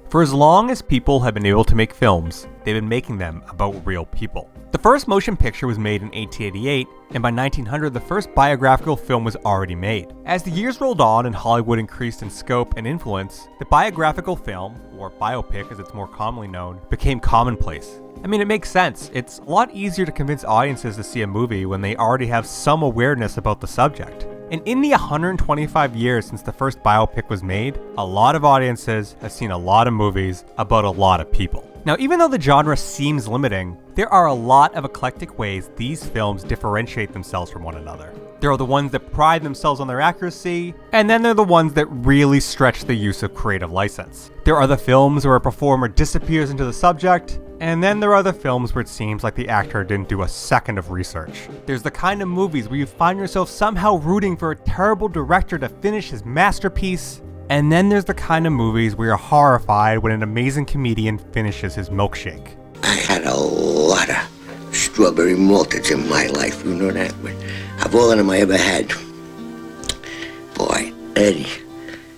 For as long as people have been able to make films, they've been making them about real people. The first motion picture was made in 1888, and by 1900 the first biographical film was already made. As the years rolled on and Hollywood increased in scope and influence, the biographical film, or biopic as it's more commonly known, became commonplace. I mean, it makes sense. It's a lot easier to convince audiences to see a movie when they already have some awareness about the subject. And in the 125 years since the first biopic was made, a lot of audiences have seen a lot of movies about a lot of people. Now, even though the genre seems limiting, there are a lot of eclectic ways these films differentiate themselves from one another. There are the ones that pride themselves on their accuracy, and then there are the ones that really stretch the use of creative license. There are the films where a performer disappears into the subject, and then there are the films where it seems like the actor didn't do a second of research. There's the kind of movies where you find yourself somehow rooting for a terrible director to finish his masterpiece, and then there's the kind of movies where you're horrified when an amazing comedian finishes his milkshake. I had a lot of strawberry malteds in my life, you know that? But of all of them I ever had, boy, Eddie,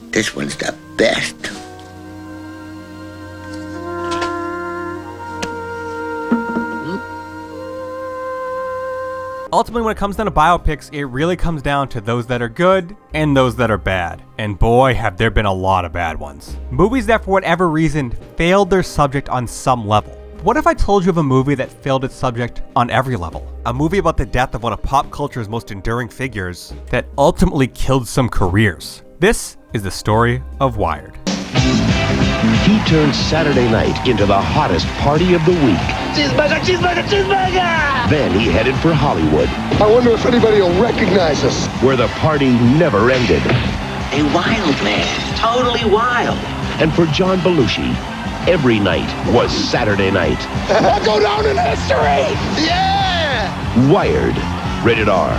this one's the best. Ultimately, when it comes down to biopics, it really comes down to those that are good and those that are bad. And boy, have there been a lot of bad ones. Movies that for whatever reason failed their subject on some level. What if I told you of a movie that failed its subject on every level? A movie about the death of one of pop culture's most enduring figures that ultimately killed some careers. This is the story of Wired. He turned Saturday night into the hottest party of the week. Cheeseburger, cheeseburger, cheeseburger! Then he headed for Hollywood, I wonder if anybody will recognize us. where the party never ended. A wild man, totally wild. And for John Belushi, every night was Saturday night. Go down in history! Yeah! Wired. Rated R.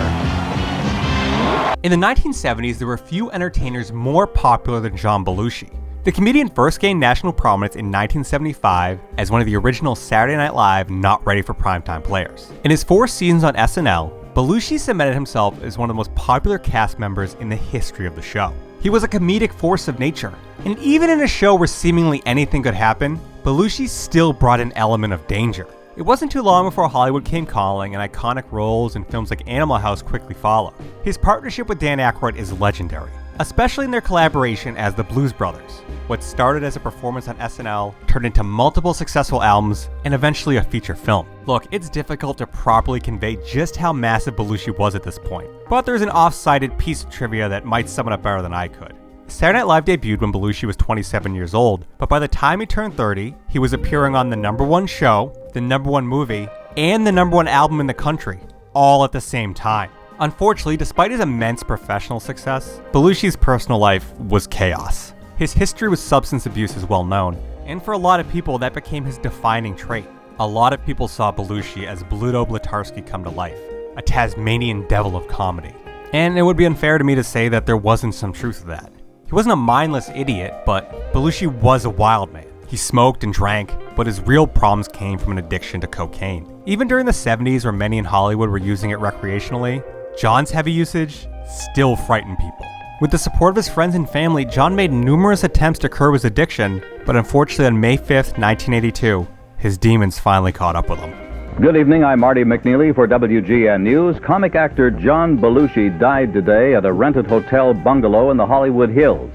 In the 1970s, there were few entertainers more popular than John Belushi. The comedian first gained national prominence in 1975 as one of the original Saturday Night Live not ready for primetime players. In his 4 seasons on SNL, Belushi cemented himself as one of the most popular cast members in the history of the show. He was a comedic force of nature, and even in a show where seemingly anything could happen, Belushi still brought an element of danger. It wasn't too long before Hollywood came calling and iconic roles in films like Animal House quickly followed. His partnership with Dan Aykroyd is legendary, especially in their collaboration as the Blues Brothers. What started as a performance on SNL turned into multiple successful albums and eventually a feature film. Look, it's difficult to properly convey just how massive Belushi was at this point, but there's an off-cited piece of trivia that might sum it up better than I could. Saturday Night Live debuted when Belushi was 27 years old, but by the time he turned 30, he was appearing on the #1 show, the #1 movie, and the #1 album in the country, all at the same time. Unfortunately, despite his immense professional success, Belushi's personal life was chaos. His history with substance abuse is well known, and for a lot of people that became his defining trait. A lot of people saw Belushi as Bluto Blutarsky come to life, a Tasmanian devil of comedy. And it would be unfair to me to say that there wasn't some truth to that. He wasn't a mindless idiot, but Belushi was a wild man. He smoked and drank, but his real problems came from an addiction to cocaine. Even during the 70s, where many in Hollywood were using it recreationally, John's heavy usage still frightened people. With the support of his friends and family, John made numerous attempts to curb his addiction, but unfortunately on May 5th, 1982, his demons finally caught up with him. Good evening, I'm Marty McNeely for WGN News. Comic actor John Belushi died today at a rented hotel bungalow in the Hollywood Hills.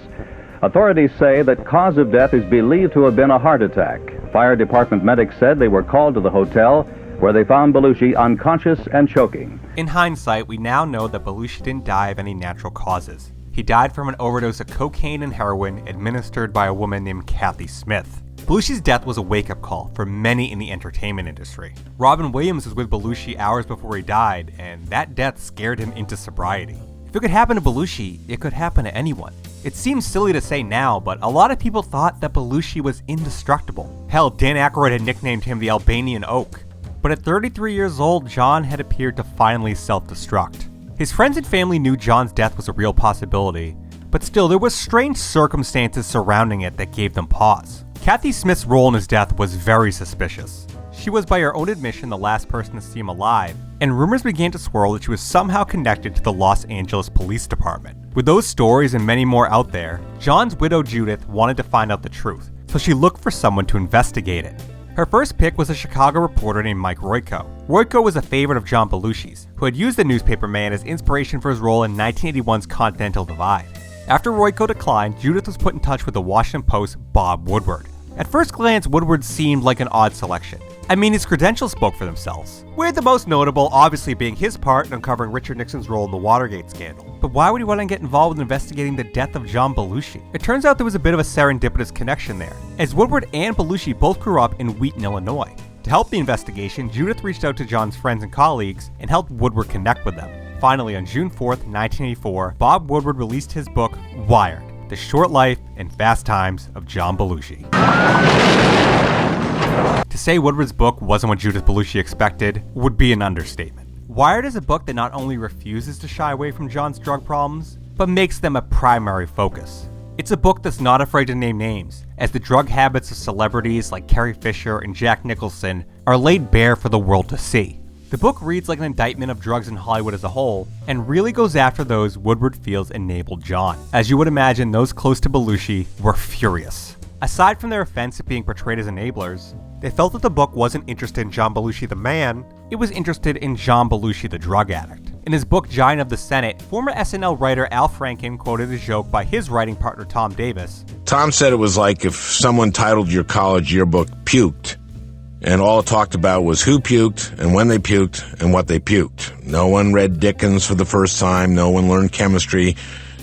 Authorities say that cause of death is believed to have been a heart attack. Fire department medics said they were called to the hotel, where they found Belushi unconscious and choking. In hindsight, we now know that Belushi didn't die of any natural causes. He died from an overdose of cocaine and heroin administered by a woman named Kathy Smith. Belushi's death was a wake-up call for many in the entertainment industry. Robin Williams was with Belushi hours before he died, and that death scared him into sobriety. If it could happen to Belushi, it could happen to anyone. It seems silly to say now, but a lot of people thought that Belushi was indestructible. Hell, Dan Aykroyd had nicknamed him the Albanian Oak. But at 33 years old, John had appeared to finally self-destruct. His friends and family knew John's death was a real possibility, but still there were strange circumstances surrounding it that gave them pause. Kathy Smith's role in his death was very suspicious. She was by her own admission the last person to see him alive, and rumors began to swirl that she was somehow connected to the Los Angeles Police Department. With those stories and many more out there, John's widow Judith wanted to find out the truth, so she looked for someone to investigate it. Her first pick was a Chicago reporter named Mike Royko. Royko was a favorite of John Belushi's, who had used the newspaperman as inspiration for his role in 1981's Continental Divide. After Royko declined, Judith was put in touch with the Washington Post's Bob Woodward. At first glance, Woodward seemed like an odd selection. I mean, his credentials spoke for themselves, with the most notable obviously being his part in uncovering Richard Nixon's role in the Watergate scandal. But why would he want to get involved in investigating the death of John Belushi? It turns out there was a bit of a serendipitous connection there, as Woodward and Belushi both grew up in Wheaton, Illinois. To help the investigation, Judith reached out to John's friends and colleagues and helped Woodward connect with them. Finally, on June 4th, 1984, Bob Woodward released his book, Wired: The Short Life and Fast Times of John Belushi. To say Woodward's book wasn't what Judith Belushi expected would be an understatement. Wired is a book that not only refuses to shy away from John's drug problems, but makes them a primary focus. It's a book that's not afraid to name names, as the drug habits of celebrities like Carrie Fisher and Jack Nicholson are laid bare for the world to see. The book reads like an indictment of drugs in Hollywood as a whole, and really goes after those Woodward feels enabled John. As you would imagine, those close to Belushi were furious. Aside from their offense at being portrayed as enablers, they felt that the book wasn't interested in John Belushi the man, it was interested in John Belushi the drug addict. In his book Giant of the Senate, former SNL writer Al Franken quoted a joke by his writing partner Tom Davis. Tom said it was like if someone titled your college yearbook Puked, and all it talked about was who puked and when they puked and what they puked. No one read Dickens for the first time, no one learned chemistry,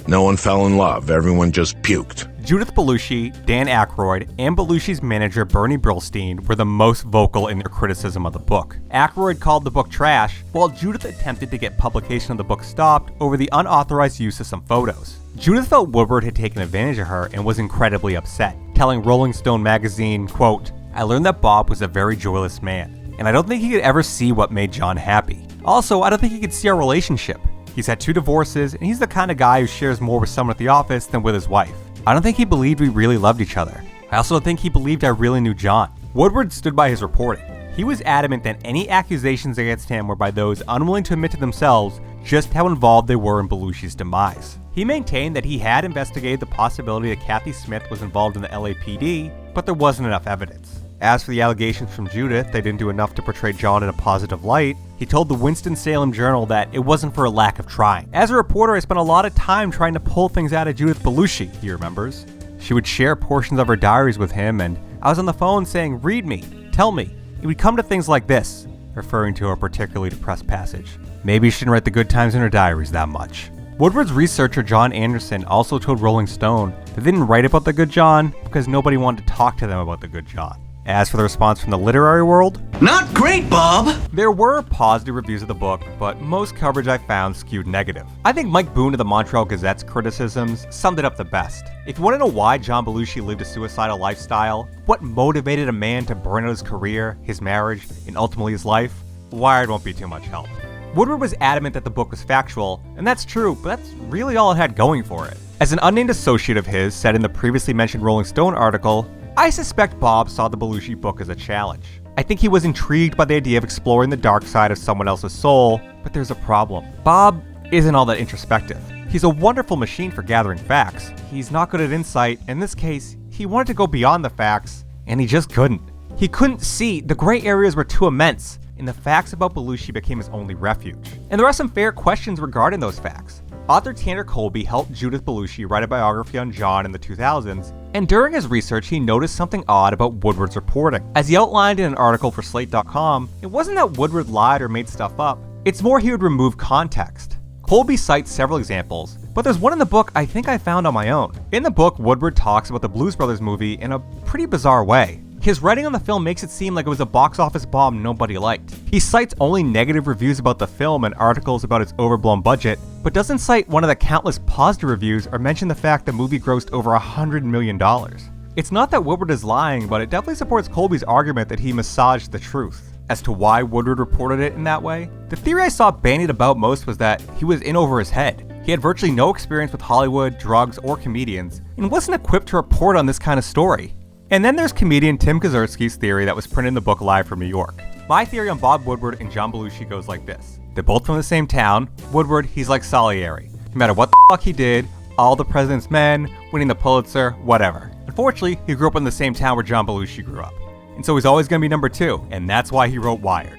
no one fell in love, everyone just puked. Judith Belushi, Dan Aykroyd, and Belushi's manager Bernie Brillstein were the most vocal in their criticism of the book. Aykroyd called the book trash, while Judith attempted to get publication of the book stopped over the unauthorized use of some photos. Judith felt Woodward had taken advantage of her and was incredibly upset, telling Rolling Stone magazine, quote, "I learned that Bob was a very joyless man, and I don't think he could ever see what made John happy. Also, I don't think he could see our relationship. He's had 2 divorces, and he's the kind of guy who shares more with someone at the office than with his wife. I don't think he believed we really loved each other. I also don't think he believed I really knew John." Woodward stood by his reporting. He was adamant that any accusations against him were by those unwilling to admit to themselves just how involved they were in Belushi's demise. He maintained that he had investigated the possibility that Kathy Smith was involved in the LAPD, but there wasn't enough evidence. As for the allegations from Judith, they didn't do enough to portray John in a positive light. He told the Winston-Salem Journal that it wasn't for a lack of trying. As a reporter, I spent a lot of time trying to pull things out of Judith Belushi, he remembers. She would share portions of her diaries with him, and I was on the phone saying, "Read me, tell me." It would come to things like this, referring to a particularly depressed passage. Maybe she didn't write the good times in her diaries that much. Woodward's researcher John Anderson also told Rolling Stone that they didn't write about the good John because nobody wanted to talk to them about the good John. As for the response from the literary world, Not great, Bob! there were positive reviews of the book, but most coverage I found skewed negative. I think Mike Boone of the Montreal Gazette's criticisms summed it up the best. If you want to know why John Belushi lived a suicidal lifestyle, what motivated a man to burn out his career, his marriage, and ultimately his life, Wired won't be too much help. Woodward was adamant that the book was factual, and that's true, but that's really all it had going for it. As an unnamed associate of his said in the previously mentioned Rolling Stone article, I suspect Bob saw the Belushi book as a challenge. I think he was intrigued by the idea of exploring the dark side of someone else's soul, but there's a problem. Bob isn't all that introspective. He's a wonderful machine for gathering facts. He's not good at insight. In this case, he wanted to go beyond the facts, and he just couldn't. He couldn't see. The gray areas were too immense, and the facts about Belushi became his only refuge. And there are some fair questions regarding those facts. Author Tanner Colby helped Judith Belushi write a biography on John in the 2000s, and during his research he noticed something odd about Woodward's reporting. As he outlined in an article for Slate.com, it wasn't that Woodward lied or made stuff up, it's more he would remove context. Colby cites several examples, but there's one in the book I think I found on my own. In the book, Woodward talks about the Blues Brothers movie in a pretty bizarre way. His writing on the film makes it seem like it was a box office bomb nobody liked. He cites only negative reviews about the film and articles about its overblown budget, but doesn't cite one of the countless positive reviews or mention the fact the movie grossed over $100 million. It's not that Woodward is lying, but it definitely supports Colby's argument that he massaged the truth. As to why Woodward reported it in that way, the theory I saw bandied about most was that he was in over his head. He had virtually no experience with Hollywood, drugs, or comedians, and wasn't equipped to report on this kind of story. And then there's comedian Tim Kaczynski's theory that was printed in the book Live from New York. My theory on Bob Woodward and John Belushi goes like this. They're both from the same town. Woodward, he's like Salieri. No matter what the fuck he did, all the President's Men, winning the Pulitzer, whatever. Unfortunately, he grew up in the same town where John Belushi grew up, and so he's always going to be number 2, and that's why he wrote Wired.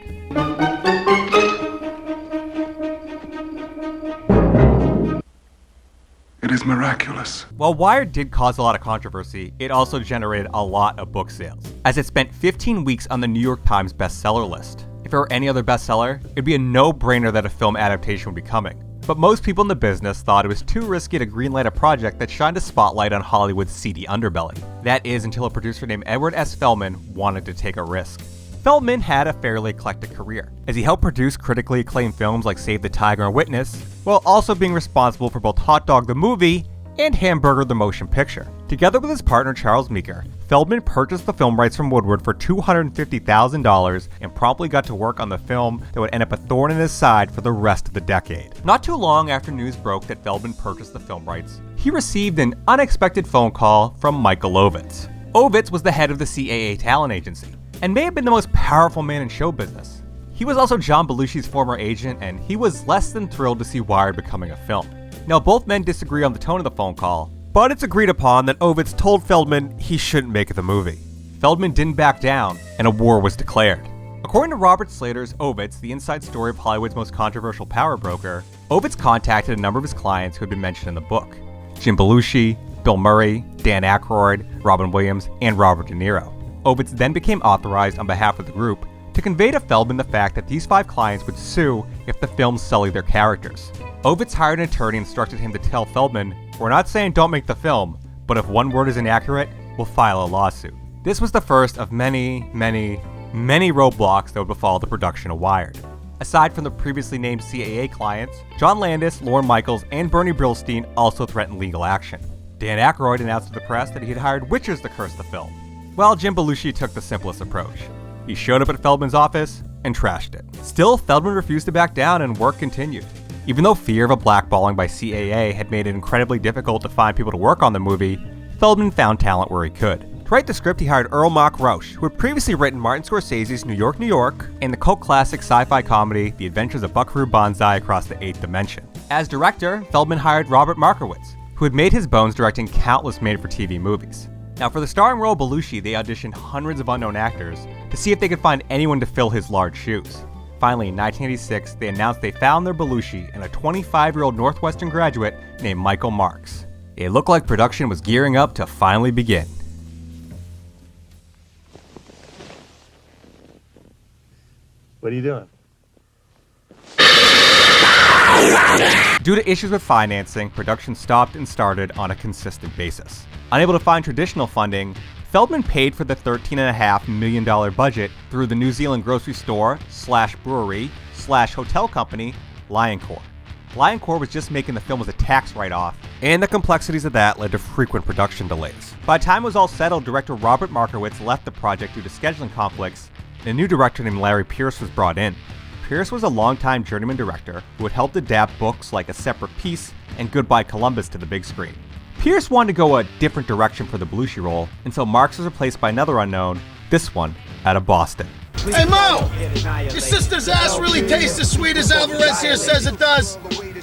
It is miraculous. While Wired did cause a lot of controversy, it also generated a lot of book sales, as it spent 15 weeks on the New York Times bestseller list. If it were any other bestseller, it'd be a no-brainer that a film adaptation would be coming. But most people in the business thought it was too risky to greenlight a project that shined a spotlight on Hollywood's seedy underbelly. That is until a producer named Edward S Feldman wanted to take a risk. Feldman had a fairly eclectic career, as he helped produce critically acclaimed films like Save the Tiger and Witness, while also being responsible for both Hot Dog the Movie and Hamburger the Motion Picture. Together with his partner Charles Meeker, Feldman purchased the film rights from Woodward for $250,000 and promptly got to work on the film that would end up a thorn in his side for the rest of the decade. Not too long after news broke that Feldman purchased the film rights, he received an unexpected phone call from Michael Ovitz. Ovitz was the head of the CAA talent agency, and may have been the most powerful man in show business. He was also John Belushi's former agent, and he was less than thrilled to see Wired becoming a film. Now, both men disagree on the tone of the phone call, but it's agreed upon that Ovitz told Feldman he shouldn't make the movie. Feldman didn't back down, and a war was declared. According to Robert Slater's Ovitz, the inside story of Hollywood's most controversial power broker, Ovitz contacted a number of his clients who had been mentioned in the book: Jim Belushi, Bill Murray, Dan Aykroyd, Robin Williams, and Robert De Niro. Ovitz then became authorized on behalf of the group to convey to Feldman the fact that these 5 clients would sue if the film sullied their characters. Ovitz hired an attorney and instructed him to tell Feldman, "We're not saying don't make the film, but if one word is inaccurate, we'll file a lawsuit." This was the first of many roadblocks that would befall the production of Wired. Aside from the previously named CAA clients, John Landis, Lorne Michaels, and Bernie Brillstein also threatened legal action. Dan Aykroyd announced to the press that he had hired witches to curse the film, while Jim Belushi took the simplest approach. He showed up at Feldman's office and trashed it. Still, Feldman refused to back down and work continued. Even though fear of a blackballing by CAA had made it incredibly difficult to find people to work on the movie, Feldman found talent where he could. To write the script, he hired Earl Mark Rauch, who had previously written Martin Scorsese's New York, New York, and the cult classic sci-fi comedy The Adventures of Buckaroo Banzai Across the Eighth Dimension. As director, Feldman hired Robert Markowitz, who had made his bones directing countless made-for-TV movies. Now, for the starring role of Belushi, they auditioned hundreds of unknown actors to see if they could find anyone to fill his large shoes. Finally, in 1986, they announced they found their Belushi in a 25-year-old Northwestern graduate named Michael Marks. It looked like production was gearing up to finally begin. What are you doing? Due to issues with financing, production stopped and started on a consistent basis. Unable to find traditional funding, Feldman paid for the $13.5 million budget through the New Zealand grocery store / brewery / hotel company, Lioncourt. Lioncourt was just making the film as a tax write-off, and the complexities of that led to frequent production delays. By the time it was all settled, director Robert Markowitz left the project due to scheduling conflicts, and a new director named Larry Pierce was brought in. Pierce was a longtime journeyman director who had helped adapt books like A Separate Peace and Goodbye Columbus to the big screen. Pierce wanted to go a different direction for the Belushi role, and so Marks was replaced by another unknown, this one out of Boston. Hey Mo! Your sister's ass really tastes as sweet as Alvarez here says it does.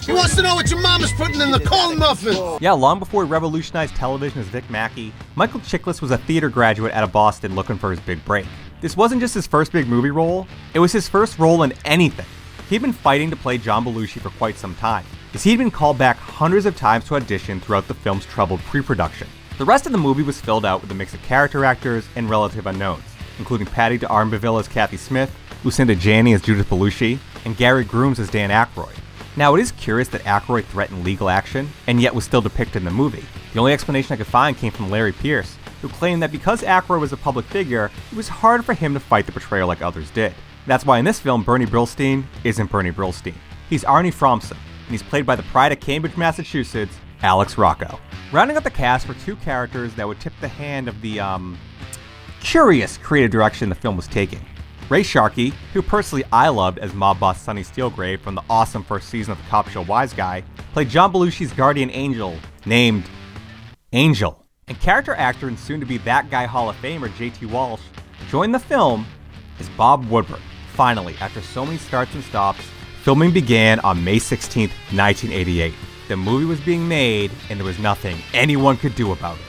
He wants to know what your mama's putting in the corn muffin. Yeah, long before he revolutionized television as Vic Mackey, Michael Chiklis was a theater graduate out of Boston looking for his big break. This wasn't just his first big movie role, it was his first role in anything. He'd been fighting to play John Belushi for quite some time, as he'd been called back hundreds of times to audition throughout the film's troubled pre-production. The rest of the movie was filled out with a mix of character actors and relative unknowns, including Patty DeArmonville as Kathy Smith, Lucinda Janney as Judith Belushi, and Gary Grooms as Dan Aykroyd. Now, it is curious that Aykroyd threatened legal action, and yet was still depicted in the movie. The only explanation I could find came from Larry Pierce, who claimed that because Aykroyd was a public figure, it was hard for him to fight the portrayal like others did. That's why in this film, Bernie Brillstein isn't Bernie Brillstein. He's Arnie Fromson, and he's played by the pride of Cambridge, Massachusetts, Alex Rocco. Rounding out the cast were 2 characters that would tip the hand of the, curious creative direction the film was taking. Ray Sharkey, who personally I loved as mob boss Sonny Steelgrave from the awesome first season of the cop show Wise Guy, played John Belushi's guardian angel, named Angel. And character actor and soon-to-be That Guy Hall of Famer J.T. Walsh joined the film as Bob Woodward. Finally, after so many starts and stops, filming began on May 16, 1988. The movie was being made, and there was nothing anyone could do about it.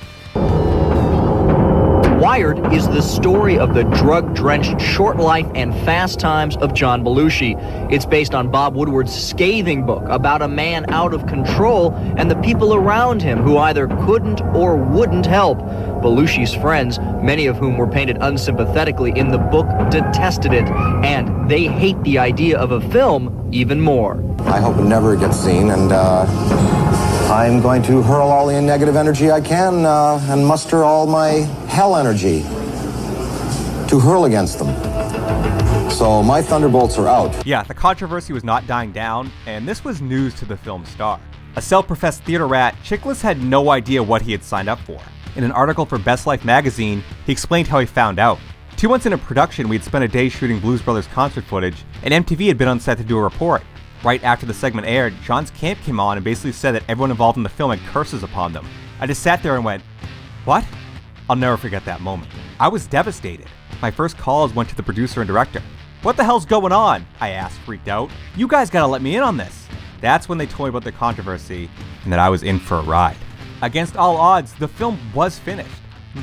Wired is the story of the drug-drenched short life and fast times of John Belushi. It's based on Bob Woodward's scathing book about a man out of control and the people around him who either couldn't or wouldn't help. Belushi's friends, many of whom were painted unsympathetically in the book, detested it, and they hate the idea of a film even more. I hope it never gets seen, and I'm going to hurl all the negative energy I can and muster all my hell energy to hurl against them. So my thunderbolts are out. Yeah, the controversy was not dying down, and this was news to the film star. A self-professed theater rat, Chiklis had no idea what he had signed up for. In an article for Best Life magazine, he explained how he found out. 2 months into production, we had spent a day shooting Blues Brothers concert footage, and MTV had been on set to do a report. Right after the segment aired, John's camp came on and basically said that everyone involved in the film had curses upon them. I just sat there and went, what? I'll never forget that moment. I was devastated. My first calls went to the producer and director. What the hell's going on? I asked, freaked out. You guys gotta let me in on this. That's when they told me about the controversy and that I was in for a ride. Against all odds, the film was finished.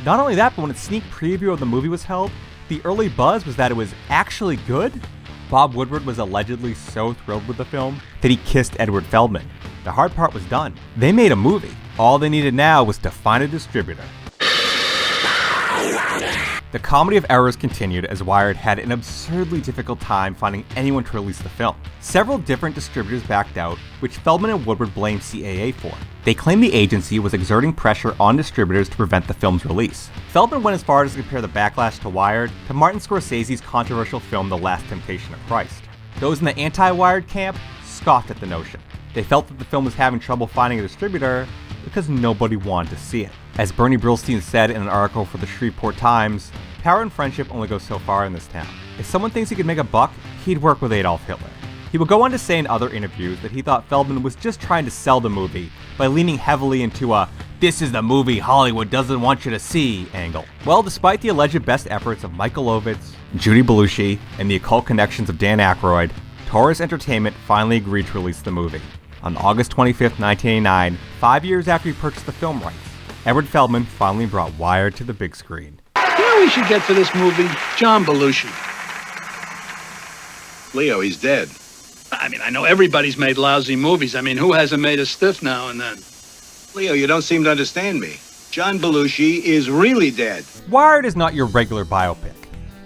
Not only that, but when a sneak preview of the movie was held, the early buzz was that it was actually good. Bob Woodward was allegedly so thrilled with the film that he kissed Edward Feldman. The hard part was done. They made a movie. All they needed now was to find a distributor. The comedy of errors continued as Wired had an absurdly difficult time finding anyone to release the film. Several different distributors backed out, which Feldman and Woodward blamed CAA for. They claimed the agency was exerting pressure on distributors to prevent the film's release. Feldman went as far as to compare the backlash to Wired to Martin Scorsese's controversial film The Last Temptation of Christ. Those in the anti-Wired camp scoffed at the notion. They felt that the film was having trouble finding a distributor because nobody wanted to see it. As Bernie Brillstein said in an article for the Shreveport Times, power and friendship only go so far in this town. If someone thinks he could make a buck, he'd work with Adolf Hitler. He would go on to say in other interviews that he thought Feldman was just trying to sell the movie by leaning heavily into a "this is the movie Hollywood doesn't want you to see" angle. Well, despite the alleged best efforts of Michael Ovitz, Judy Belushi, and the occult connections of Dan Aykroyd, Taurus Entertainment finally agreed to release the movie. On August 25, 1989, 5 years after he purchased the film rights, Edward Feldman finally brought Wired to the big screen. You know we should get for this movie? John Belushi. Leo, he's dead. I mean, I know everybody's made lousy movies. I mean, who hasn't made a stiff now and then? Leo, you don't seem to understand me. John Belushi is really dead. Wired is not your regular biopic.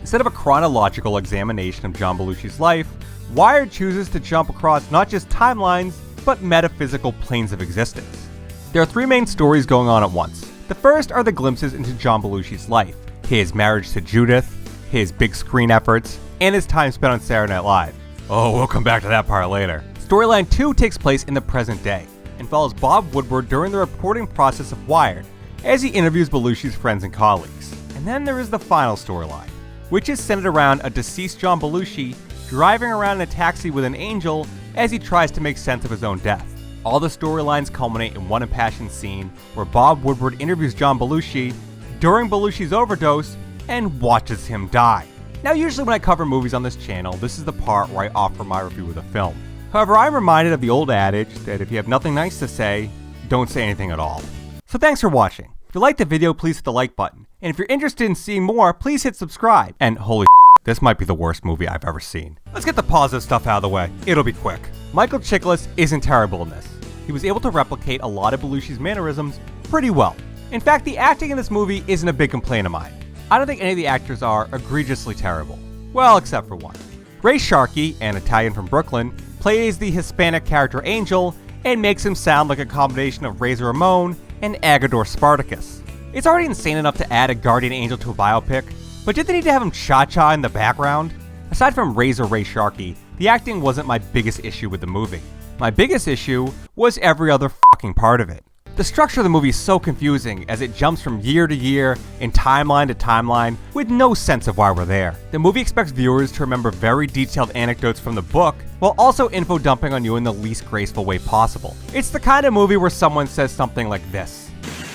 Instead of a chronological examination of John Belushi's life, Wired chooses to jump across not just timelines, but metaphysical planes of existence. There are 3 main stories going on at once. The first are the glimpses into John Belushi's life, his marriage to Judith, his big screen efforts, and his time spent on Saturday Night Live. Oh, we'll come back to that part later. Storyline 2 takes place in the present day, and follows Bob Woodward during the reporting process of Wired, as he interviews Belushi's friends and colleagues. And then there is the final storyline, which is centered around a deceased John Belushi driving around in a taxi with an angel as he tries to make sense of his own death. All the storylines culminate in one impassioned scene where Bob Woodward interviews John Belushi during Belushi's overdose and watches him die. Now, usually when I cover movies on this channel, this is the part where I offer my review of the film. However, I'm reminded of the old adage that if you have nothing nice to say, don't say anything at all. So thanks for watching. If you liked the video, please hit the like button. And if you're interested in seeing more, please hit subscribe. And holy this might be the worst movie I've ever seen. Let's get the positive stuff out of the way. It'll be quick. Michael Chiklis isn't terrible in this. He was able to replicate a lot of Belushi's mannerisms pretty well. In fact, the acting in this movie isn't a big complaint of mine. I don't think any of the actors are egregiously terrible. Well, except for one. Ray Sharkey, an Italian from Brooklyn, plays the Hispanic character Angel and makes him sound like a combination of Razor Ramon and Agador Spartacus. It's already insane enough to add a guardian angel to a biopic, but did they need to have him cha-cha in the background? Aside from Razor Ray Sharkey, the acting wasn't my biggest issue with the movie. My biggest issue was every other fucking part of it. The structure of the movie is so confusing as it jumps from year to year and timeline to timeline with no sense of why we're there. The movie expects viewers to remember very detailed anecdotes from the book while also info dumping on you in the least graceful way possible. It's the kind of movie where someone says something like this.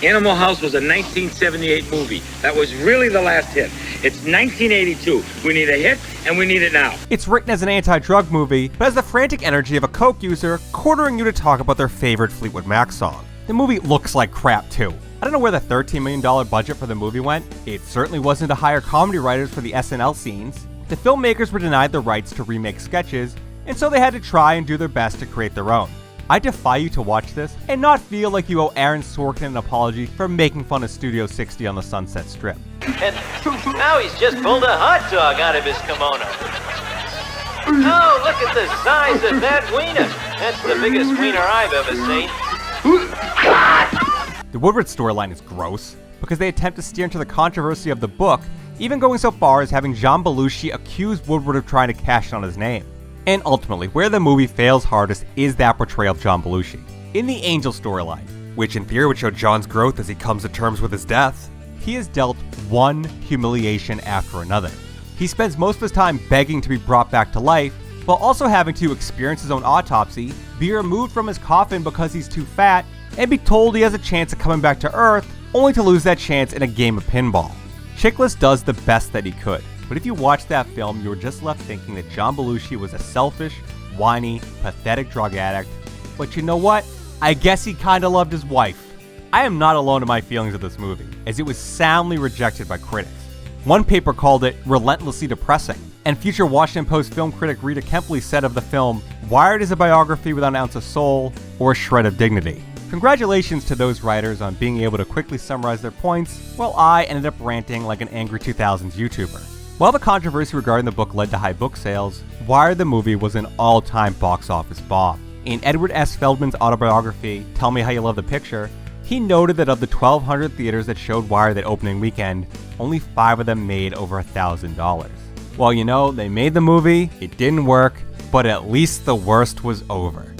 Animal House was a 1978 movie. That was really the last hit. It's 1982. We need a hit, and we need it now. It's written as an anti-drug movie, but has the frantic energy of a coke user quartering you to talk about their favorite Fleetwood Mac song. The movie looks like crap too. I don't know where the $13 million budget for the movie went. It certainly wasn't to hire comedy writers for the SNL scenes. The filmmakers were denied the rights to remake sketches, and so they had to try and do their best to create their own. I defy you to watch this and not feel like you owe Aaron Sorkin an apology for making fun of Studio 60 on the Sunset Strip. And now he's just pulled a hot dog out of his kimono. Oh, look at the size of that wiener. That's the biggest wiener I've ever seen. The Woodward storyline is gross because they attempt to steer into the controversy of the book, even going so far as having John Belushi accuse Woodward of trying to cash in on his name. And ultimately, where the movie fails hardest is that portrayal of John Belushi. In the Angel storyline, which in theory would show John's growth as he comes to terms with his death, he is dealt one humiliation after another. He spends most of his time begging to be brought back to life, while also having to experience his own autopsy, be removed from his coffin because he's too fat, and be told he has a chance of coming back to Earth, only to lose that chance in a game of pinball. Chiklis does the best that he could, but if you watch that film, you were just left thinking that John Belushi was a selfish, whiny, pathetic drug addict. But you know what? I guess he kinda loved his wife. I am not alone in my feelings of this movie, as it was soundly rejected by critics. One paper called it relentlessly depressing, and future Washington Post film critic Rita Kempley said of the film, "Wired is a biography without an ounce of soul or a shred of dignity." Congratulations to those writers on being able to quickly summarize their points, while I ended up ranting like an angry 2000s YouTuber. While the controversy regarding the book led to high book sales, Wired the movie was an all-time box office bomb. In Edward S Feldman's autobiography, Tell Me How You Love the Picture, he noted that of the 1,200 theaters that showed Wired that opening weekend, only 5 of them made over $1,000. Well, you know, they made the movie, it didn't work, but at least the worst was over.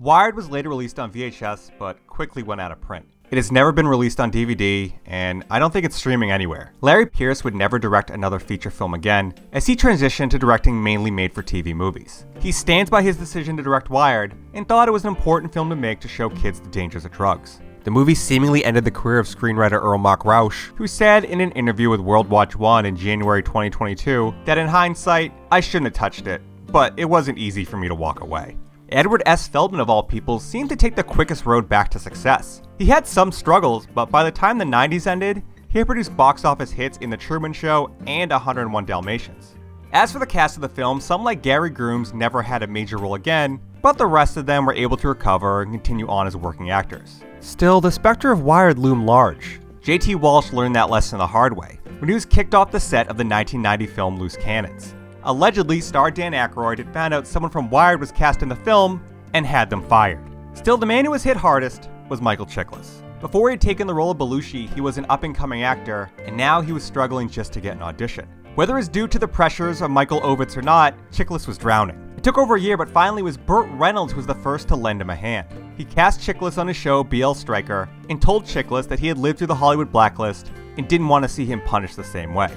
Wired was later released on VHS, but quickly went out of print. It has never been released on DVD, and I don't think it's streaming anywhere. Larry Pierce would never direct another feature film again, as he transitioned to directing mainly made-for-TV movies. He stands by his decision to direct Wired, and thought it was an important film to make to show kids the dangers of drugs. The movie seemingly ended the career of screenwriter Earl Mark Rausch, who said in an interview with World Watch 1 in January 2022 that in hindsight, I shouldn't have touched it, but it wasn't easy for me to walk away. Edward S Feldman of all people seemed to take the quickest road back to success. He had some struggles, but by the time the 90s ended, he had produced box office hits in The Truman Show and 101 Dalmatians. As for the cast of the film, some like Gary Grooms never had a major role again, but the rest of them were able to recover and continue on as working actors. Still, the specter of Wired loomed large. J.T. Walsh learned that lesson the hard way, when he was kicked off the set of the 1990 film Loose Cannons. Allegedly, star Dan Aykroyd had found out someone from Wired was cast in the film and had them fired. Still, the man who was hit hardest was Michael Chiklis. Before he had taken the role of Belushi, he was an up-and-coming actor, and now he was struggling just to get an audition. Whether it's due to the pressures of Michael Ovitz or not, Chiklis was drowning. It took over a year, but finally it was Burt Reynolds who was the first to lend him a hand. He cast Chiklis on his show BL Striker, and told Chiklis that he had lived through the Hollywood blacklist and didn't want to see him punished the same way.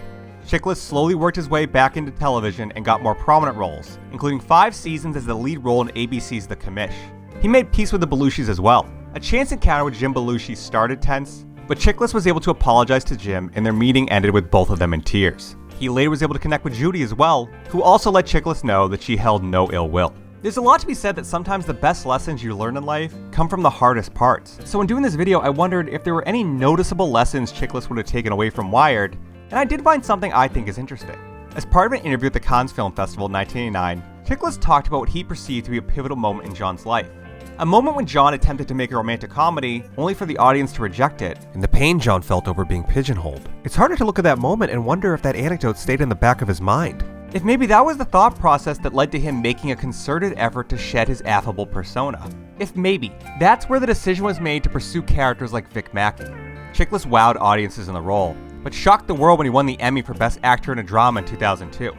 Chiklis slowly worked his way back into television and got more prominent roles, including 5 seasons as the lead role in ABC's The Commish. He made peace with the Belushis as well. A chance encounter with Jim Belushi started tense, but Chiklis was able to apologize to Jim, and their meeting ended with both of them in tears. He later was able to connect with Judy as well, who also let Chiklis know that she held no ill will. There's a lot to be said that sometimes the best lessons you learn in life come from the hardest parts. So in doing this video, I wondered if there were any noticeable lessons Chiklis would have taken away from Wired, and I did find something I think is interesting. As part of an interview at the Cannes Film Festival in 1989, Chiklis talked about what he perceived to be a pivotal moment in John's life. A moment when John attempted to make a romantic comedy, only for the audience to reject it, and the pain John felt over being pigeonholed. It's harder to look at that moment and wonder if that anecdote stayed in the back of his mind. If maybe that was the thought process that led to him making a concerted effort to shed his affable persona. If maybe that's where the decision was made to pursue characters like Vic Mackey. Chiklis wowed audiences in the role, but shocked the world when he won the Emmy for Best Actor in a Drama in 2002.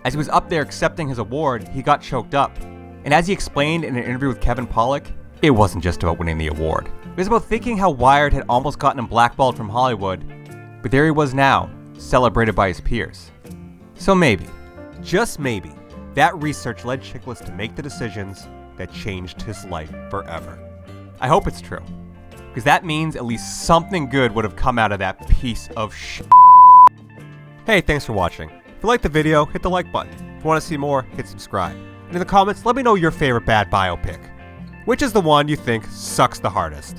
As he was up there accepting his award, he got choked up. And as he explained in an interview with Kevin Pollak, it wasn't just about winning the award. It was about thinking how Wired had almost gotten him blackballed from Hollywood, but there he was now, celebrated by his peers. So maybe, just maybe, that research led Chiklis to make the decisions that changed his life forever. I hope it's true, because that means at least something good would have come out of that piece of shit. Hey, thanks for watching. If you liked the video, hit the like button. If you want to see more, hit subscribe. And in the comments, let me know your favorite bad biopic. Which is the one you think sucks the hardest?